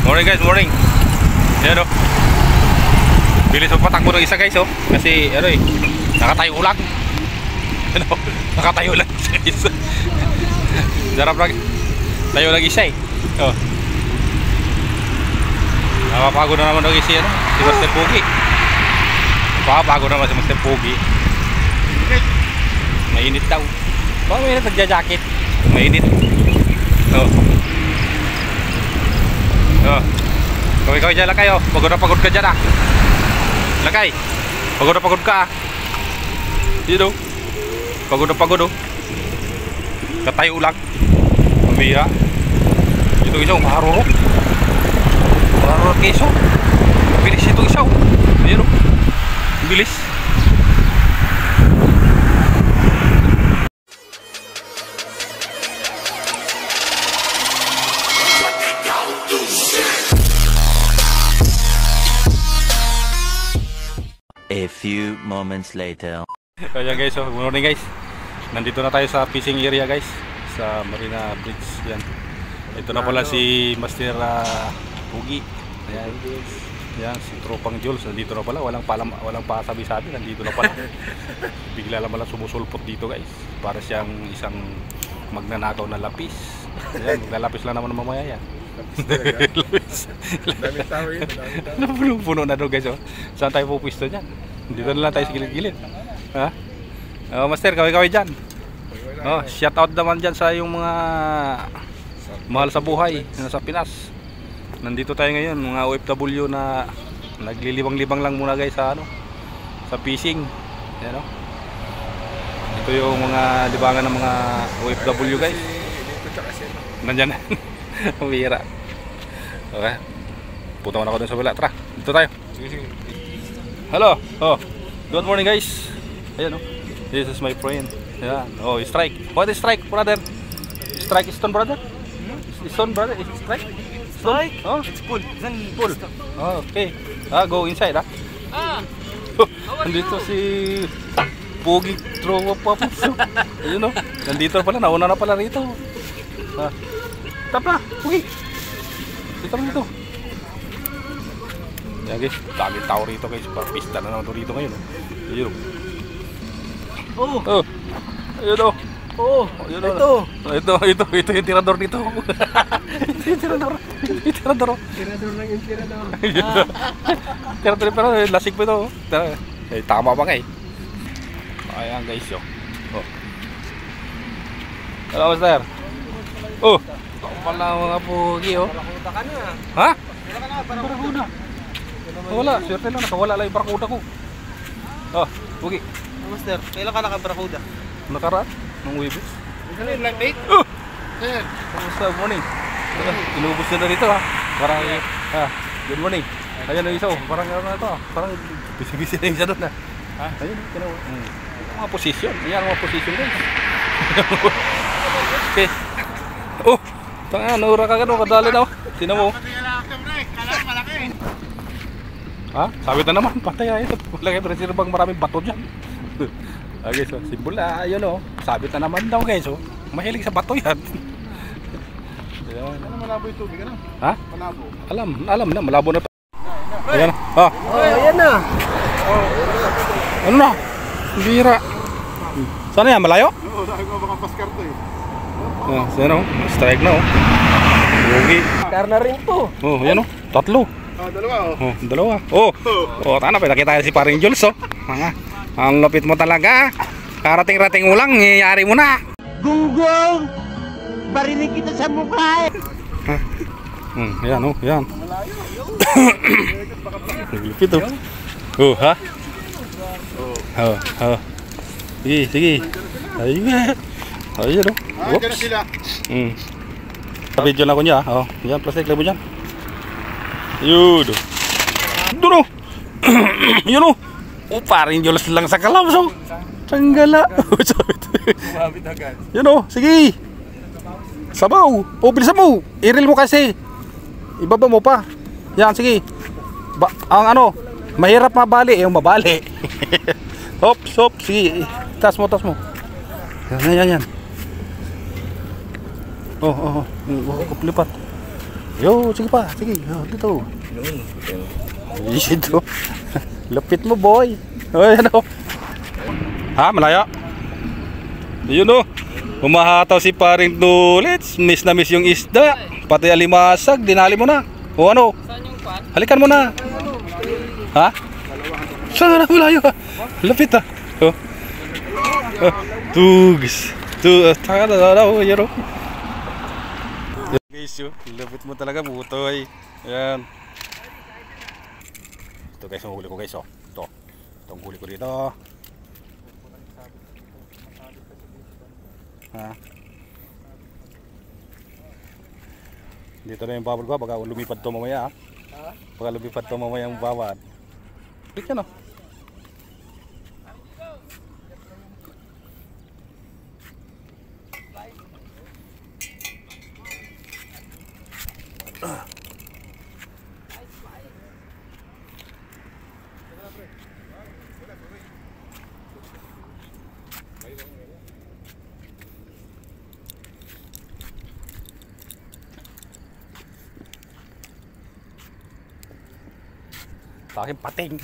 Morning guys, morning. Yan o. Bilis mo patakbo ng isa guys o. Kasi ano eh, nakatayo lang. Ano, nakatayo lang guys. Sarap lang. Tayo lang isa eh. Oh. Nakapagod na naman ng isa ano, si Master Pogi. Nakapagod naman si Master Pogi. Mainit daw. Baka mainit nagja-jacket. Mainit. Oh. Oh. Kaway dyan lang kayo. Pagod na pagod ka dyan ah. Lakay. Pagod na pagod ka ah. Dito. Pagod na pagod oh. Katayo lang. Mamira. Ito isang marurok. Marurok keso. Bilis ito isaw. Dito. Bilis. A few moments later. Kaya guys, good morning guys. Nandito na tayo sa fishing area guys, sa Marina Bridge. Yan. Ito na pala si Master Pogi. Ayan. Yan, si Tropang Jules nandito na pala. Walang pasabi-sabi, nandito na pala. Bigla lang pala sumusulpot dito guys. Para siyang isang magnanakaw na lapis. Ayan, maglalapis lang naman mamaya yan. Lapis. Dami tao yun. Puno na doon guys oh. Saan tayo pupwisto dyan? Dito na lang tayo sa gilid-gilid. Ha? Oh, Master, kaway-kaway dyan. Oh, shout out naman dyan sa yung mga mahal sa buhay sa Pinas. Nandito tayo ngayon, mga OFW na naglilibang-libang lang muna guys sa ano, sa fishing. Yan oh. Ito yung mga libangan ng mga OFW guys. Nandyan na. Bihira. Okay. Punta na ako dun sa wala. Tara, dito tayo. Hello. Oh. Good morning guys. Ayan oh. This is my friend. Yeah. Oh, strike. What is strike, brother? Strike is stone, brother? Stone, brother? Is strike? Strike? Oh, it's pull. Then pull. Oh, okay. Go inside, ah. Nandito si Pogi Tropa Papuso. Ayun oh. Nandito pala, nauna na pala rito. Tap na, Pogi. Dito na dito. Yan guys, dami tao rito guys. Pista na naman rito ngayon. Ayun. Oh. Oh. Ayun oh. Oh, ito yung tirador dito. Yung tirador. Tirador lang yung tirador. Tirador pero lasik pa ito. Eh, tama pa nga eh. Ayan guys yo. Oh. Hello Master. Oh. Ito pala mga Pogi oh. Barakuda ka na. Ha? Kailan ka na? Barakuda. Wala, swerte lang. Nakawala lang yung barakuda ko. Oh, Pogi. Master, kailan ka naka-barakuda? Nakaraan? Nung Webis? Ano yung light date? Ayan. Kumusta? Morning. Inubos na dito ha. Parang, good morning. Ayan na isa oh. Parang ano na ito ha. Parang busy-busy na isa doon ha. Ayun, kinawa. Mga posisyon. Ayan mga posisyon guys. Okay. Oh! Tanga, naura ka gano'n. Kadali na oh. Sino mo? Ha? Sabi na naman. Patay ha. Ito. Lagay pa rin bang maraming bato dyan. Okay, so simbol ayun oh. Sabit na naman daw guys oh. Mahilig sa bato yan. Ano malabo yung tubig ano? Ha? Malabo. Alam na, malabo na pa. Ayan na. Ha? Oh, ayan na. Ano na? Bira. Sana yan? Malayo? Oo, dahil ko baka paskar to eh. Sino? Strike na oh. Pogi. Kar na rin to. Oh, ayan oh. Tatlo. Dalawa oh. Oh, dalawa. Oh. Oh, tana pa nakita si Paring Jules oh. Ang lupit mo talaga. Karating-rating mo lang, ngiyari mo na. Gunggong! Barinig kita sa mukha eh. Ayan oh, ayan. Lupit oh. Oh, ha? Oh. Sige. Ayun. Ayun oh. Whoops. Video na ko niya. Oh, yan plastic labo diyan. Yun. Doon oh. Yun oh. Oh, Paring Jules lang sa kalaw so. Tanggala. Sumabit agad. Yun oh, sige. Sabaw. Oh, bilisan mo. I-reel mo kasi. Ibaba mo pa. Yan, sige. Ang ano, mahirap mabali. Yung mabali. Hop, sige. Tas mo. Yan. Oh. Lipat. Yo, sige pa, sige. Dito. Dito. Lapit mo, boy. Ano? Ha, malaya? Yun o. Humahataw si paring Dulits. Miss na miss yung isda. Pati alimasag, dinali mo na. O ano? Halikan mo na. Ha? Saan na malayo ha? Lapit ha. Tugs. Taka na daw. Yan o. Guys yun. Lapit mo talaga. Butoy. Ayan. Ito guys, ang huli ko guys. Ito. Itong huli ko dito. Ha? Dito na yung babad ko. Baka lumipad to mamaya. Baka lumipad to mamaya yung babad. Dito na. Sa akin pating.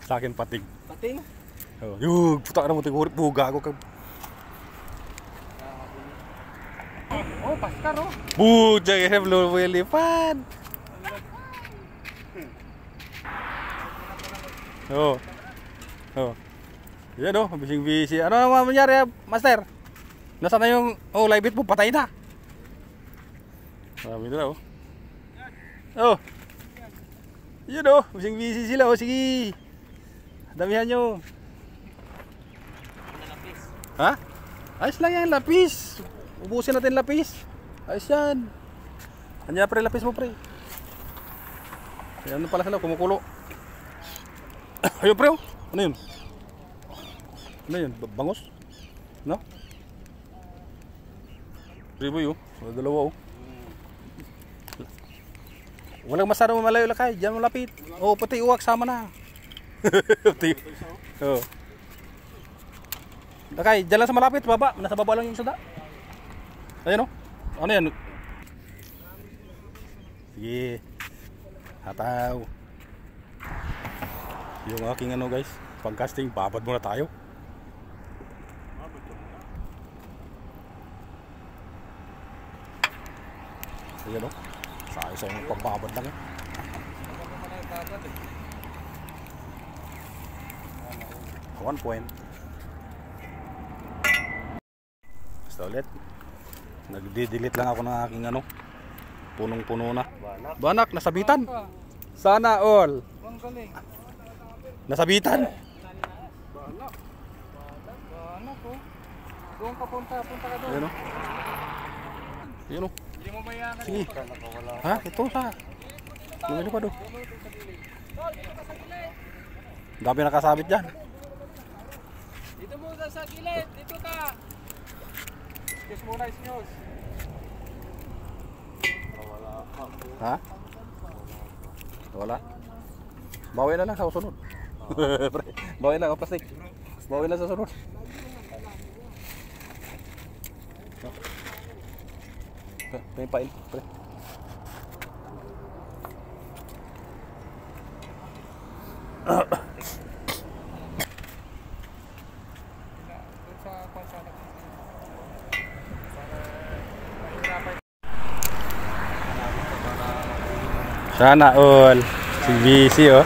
Sa akin pating. Pating? Oh, yug, puta na mo tigurip buga ako. Oh, paskar oh. Buja ya belum lipat. Oh. Oh. Yan oh, bising-bisi. Ano naman nangyari, Master? Nasaan na yung live bit mo? Patay na. Sabi na oh. Oh. Yun oh, bising-bisi sila oh, sige. Damihan nyo. Ha? Ayos lang yan, lapis. Ubusin natin lapis. Ayos yan. Andiyan pre, lapis mo pre. Ano pala sila, kumukulo. Ayun pre oh. Ano yun? Ano yun? Bangus? No? Riboy oh. Dalawa oh. Walang masyadong malayo lakay, diyan mo lapit. Oh, pati uwak sama na. Pati. Oh. Lakay, diyan lang sa malapit, baba. Nasa baba lang yung isda. Ayun oh. Ano yan? Sige. Hataw. Yung aking ano guys, pang-casting, babad muna tayo. Ayan oh. Sa yung pagbabad lang eh. One point. Basta ulit. Nagdi-delete lang ako ng aking ano. Punong-puno na. Banak, nasabitan. Sana all. Nasabitan. Banak oh. Doon ka punta ka doon. Ayan o. Ayan o. Hindi mo mayangan. Sige. Ha? Ito sa. Lumili pa do. Dami nakasabit dyan. Dito muna sa gilid. Dito ka. Excuse muna, excuse. Ha? Wala. Bawi na lang sa susunod. Bawi na lang ang plastic. Bawi na sa sunod. Pain, pre. Sana all. Si busy oh.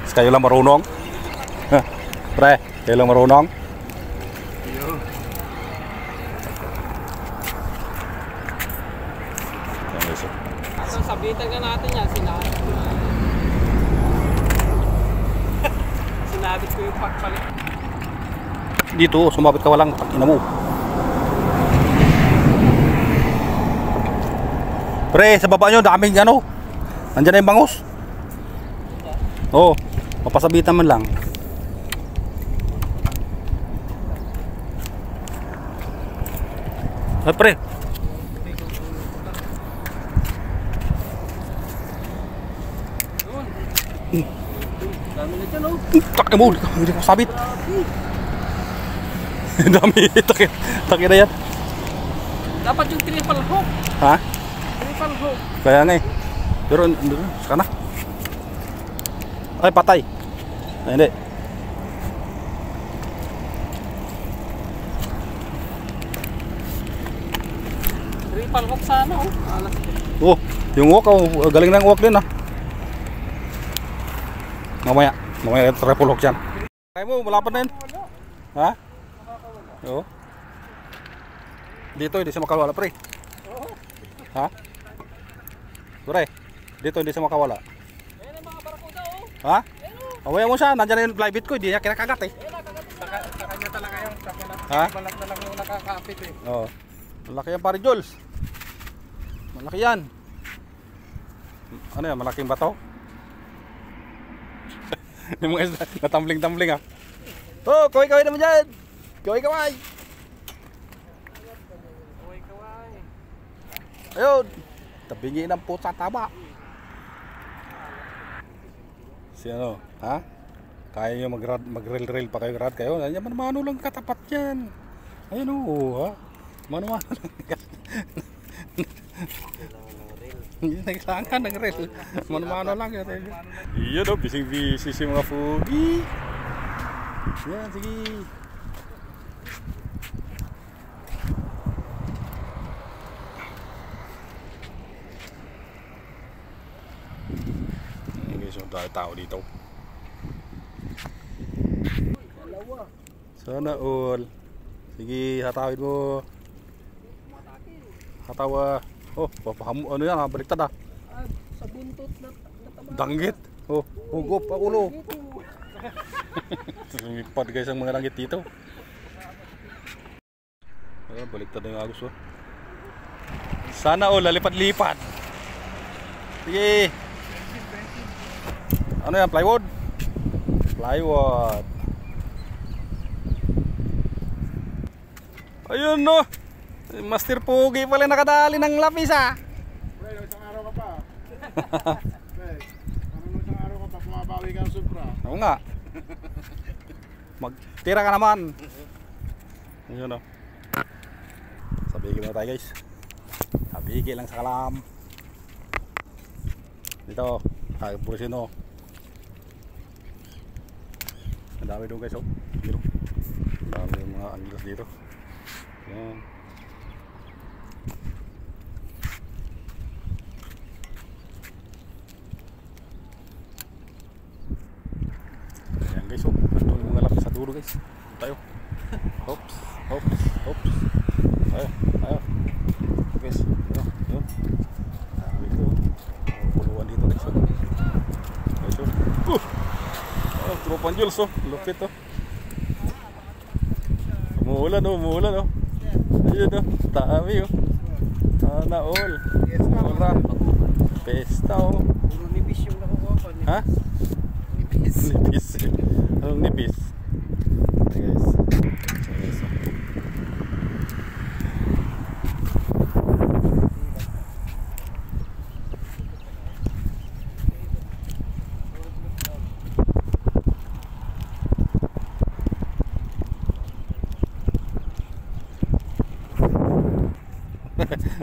Kayo lang marunong. Pre, kayo lang marunong. Sabitan ka natin yan, sinabit ko yung palit. Dito, sumabit ka walang pakina mo. Pre, sa baba nyo, daming ano. Nandiyan na yung bangus. Oo, papasabitan man lang. Ay, pre. Dami na dyan oh. Takina mo, hindi ko sabit. Dami, takina yan. Dapat yung triple hook. Ha? Triple hook. Kaya nga eh. Pero sana. Ay, patay. Ay, hindi. Triple hook sana oh. Alas. Oh, yung walk galing ng walk din ah. Mamaya triple hook yan. Kaya mo, malapad na yun. Ha? Oo. Dito hindi siya makawala pre. Ha? Pre, dito hindi siya makawala. Ayan ang mga barakuda oh. Ha? Awaya mo siya, nandiyan na yung fly bait ko, hindi niya kinakagat eh. Sa kanya talaga yung Ha? balat na lang yung nakakapit eh. Oo. Malaki yan pare Jules. Malaki yan. Ano yan, malaking bato? Yung mga isda, natambling-tambling ah. Oh, kaway-kaway naman dyan. Kaway-kaway. Kaway. Ayun. Tabingi ng pusa taba. Si ano, ha? Kaya nyo mag-rail pa kayo, rad kayo. Mano lang katapat yan. Ayun o, ha? Mano lang. Hindi naglangan ng rail. Mano lang yan. Iyon o, bising-bising si mga pugi. Yan, sige. So, dahil tao dito. Sana all. Sige, hatawin mo. Hatawa. Oh, papahamo ano yan, baliktad ah. Sa buntot na taba. Danggit. Oh, hugop pa ulo. Sumipad guys ang mga langgit dito. Oh, baliktad na yung agos oh. Sana all, lalipad-lipad. Sige. Ano yan, plywood? Plywood. Ayun no. Master Pugi pala nakadali ng lapis ah. Pre, isang araw ka pa. Pre, isang araw ka pa, pumabawi ka ng supra. Oo nga. Magtira ka naman. Ayun no. Sabigil na tayo guys. Sabigil lang sa kalam. Dito, pusin o. Ang dami doon guys oh. Dito. Ang dami yung mga angilas dito. Yan. Ayan guys oh. Ito yung mga lapis sa dulo guys. Tayo. Hops. Hops. Hops. Tayo. Tayo. Guys. Yun. Dami ko. Puluhan dito guys oh. Guys oh. Oh, tropan Jules oh. Lupit oh. Umuulan oh. Umuulan oh. Ayun oh. Dami oh. Sana all. Ora. Pesta oh. Puro nipis yung nakukuha ko. Ha? Nipis. Nipis. Anong nipis? Hey guys. So guys oh.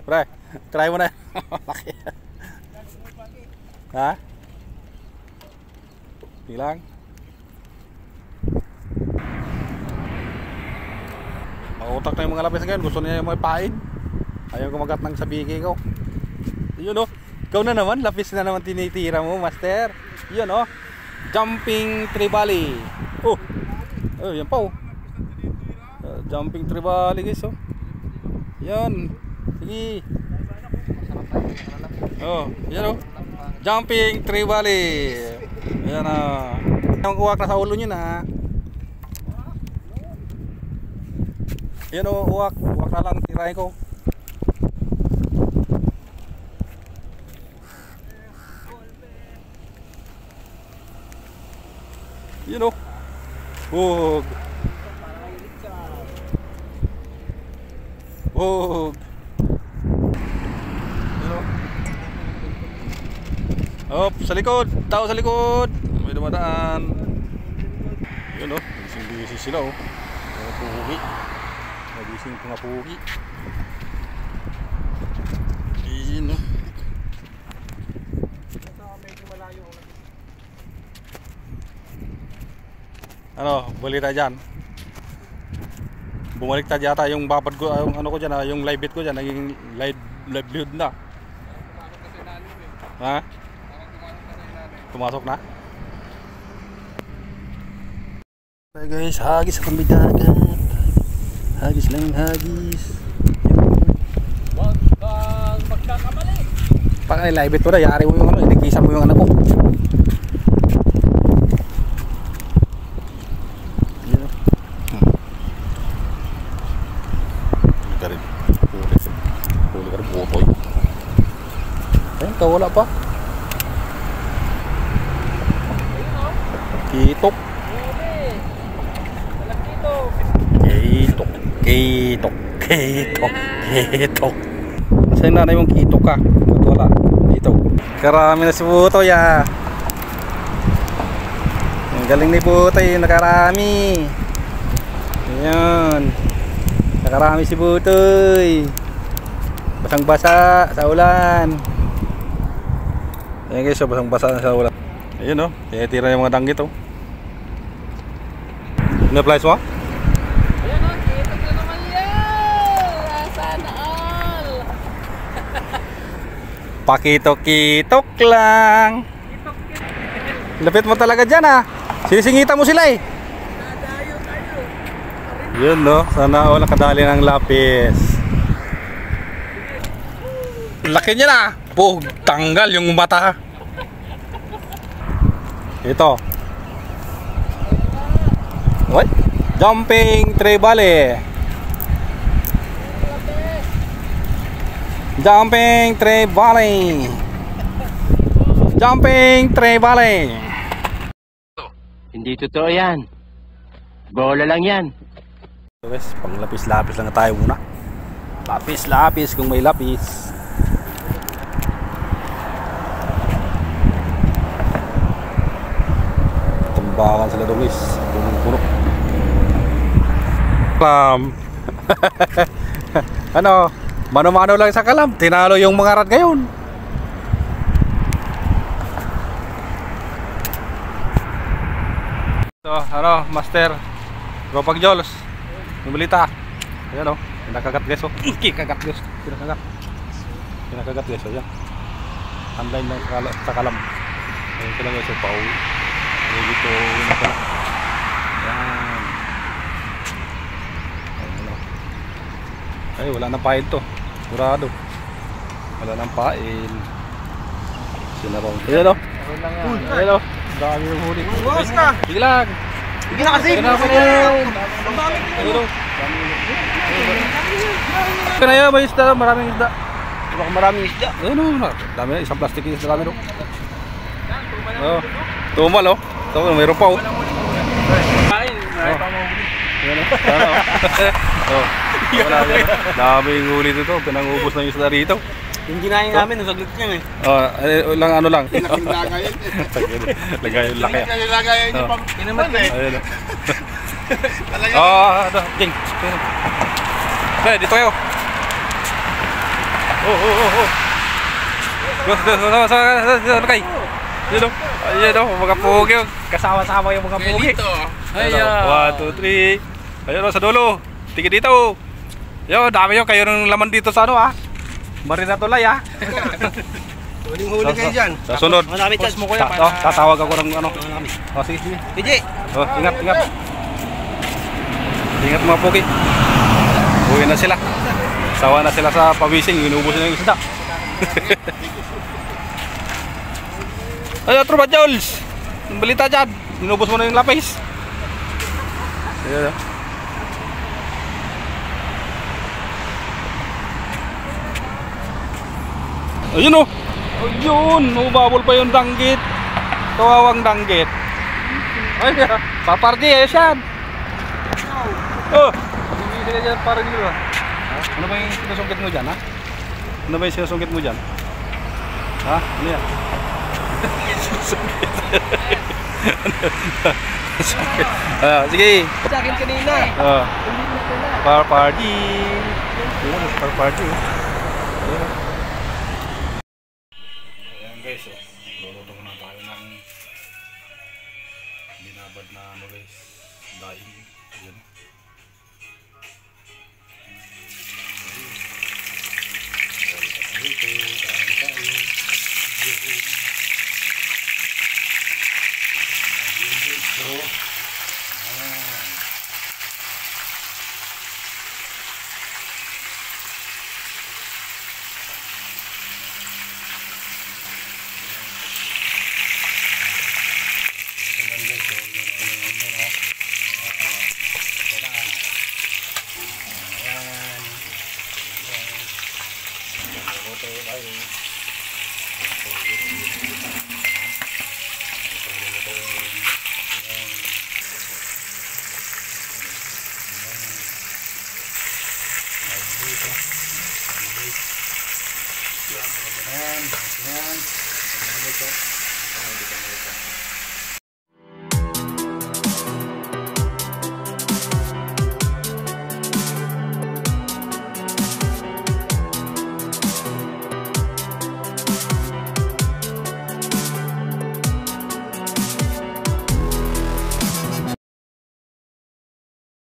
Pre, try mo na. Laki. Ha? Bilang. Mautak na yung mga lapis ngayon. Gusto niya yung mga pain. Ayaw kumagat ng sabiki ko. Yun oh. Ikaw na naman. Lapis na naman tinitira mo, master. Yun oh. Jumping tribali. Oh. Oh, yan pa oh. Jumping tribali guys oh. Yan. Sige. Oh, yan oh. Jumping tribali. Yan ah. Yung uwak na sa ulo niyo na. Yan oh, uwak. Uwak na lang tirahin ko. Yan oh. Wog. Wog. Hop, sa likod, tao sa likod. May dumadaan. Yun oh, bising-bising sila oh. Mga pugi. Bising mga pugi. Yun oh. Ano, balita dyan. Bumaliktad yata yung babad ko, yung ano ko dyan, yung live bit ko dyan, naging livelihood na. Ha? Tumasok na? Okay guys, hagis sa dagat. Hagis lang yung hagis. Huwag kang magkakamali. Pag live bit ko na, yari mo yung ano, inikisan mo yung anak ko. Huli ka rin butoy. Ayun ka, wala pa. Kitok. Kitok. Kitok. Kitok. Kitok. Kasi nanay mong kitok ka. At wala. Kitok. Karami na si butoy ah. Ang galing ni butoy. Nakarami. Ayan. Nakarami si butoy. Basang-basa sa ulan. Ayan guys, so basang-basa sa ulan. Ayun oh, tinitira yung mga danggit oh. Na-flies mo? Ayan o, kitok na naman yan. Sana all. Pakitok-kitok lang. Lapit mo talaga dyan ah. Sinisingita mo sila eh. Yun no, sana all nakadali ng lapis. Laki niya na. Pug, tanggal yung mata. Ito. What? Jumping trevally. Jumping trevally. Jumping trevally. Hindi totoo yan. Bola lang yan. Guys, pang lapis-lapis lang tayo muna. Lapis-lapis kung may lapis. Tambakan sila doon guys. Punong-puno. Kalam. Ano? Mano-mano lang sa kalam. Tinalo yung mga rat ngayon. So, ano, Master Ropag Jolos. Yung balita. Ayan o. Kinakagat guys o. Kinakagat guys. Kinakagat guys o. Ayan. Online lang sa kalam. Ayan sila guys o. Pauwi. Ayan dito. Ayan. Ayan o. Ay wala nang pail to. Sigurado. Wala nang pail. Sinarong. Ayan o. Ayan o. Dami yung huli. Bukas ka. Sige lang. Sige na kasi. Sige na ako yan. Ayan o. Kaya yan, may isda, maraming isda. Baka maraming isda. Ayun o, dami na, isang plastic yung isda kami o. Oh, tumal o. Ito, mayroon pa o. Kain. Ayan o, sana o. Daming huli dito, pinangubos na yung isda rito. Yung ginahin namin, nasaglit niya eh. Lang ano lang. Lagayan. Lagay yung laki. Lagayan niyo pang Inamat eh. Ayun o. Ito, Jing. Hey, dito kayo. Oh. Sama kay. Dito. Ayun o, mga pugi. Kasama-sama yung mga pugi. Ayun. 1, 2, 3. Ayun o, sa dulo. Tingin dito. Yo, dami yung kayo ng laman dito sa ano ah. Marina Tulay ah. Huling huli kayo dyan. Sa sunod. Marami chance mo kuya. Tatawag ako ng ano. Sige. PJ. Ingat. Ingat mga pugi. Uwi na sila. Sawa na sila sa pawising. Inubos na yung isda. Ay, Tropa Jules. Yung balita dyan. Inubos mo na yung lapis. Ayan. Ayun o. Ayun. Umabol pa yung danggit. Kawawang danggit. Ay, papardi eh siyan. Oh. Hindi sila dyan parang dito. Ano ba yung sinusungkit mo dyan ha? Ano ba yung sinusungkit mo dyan? Ha? Ano yan? Sinusungkit. Sige. Sa akin kanina. Parpardi. Parpardi. Ayan guys, luluto na tayo ng binabad na ano guys. Daing. Ayan. Yan.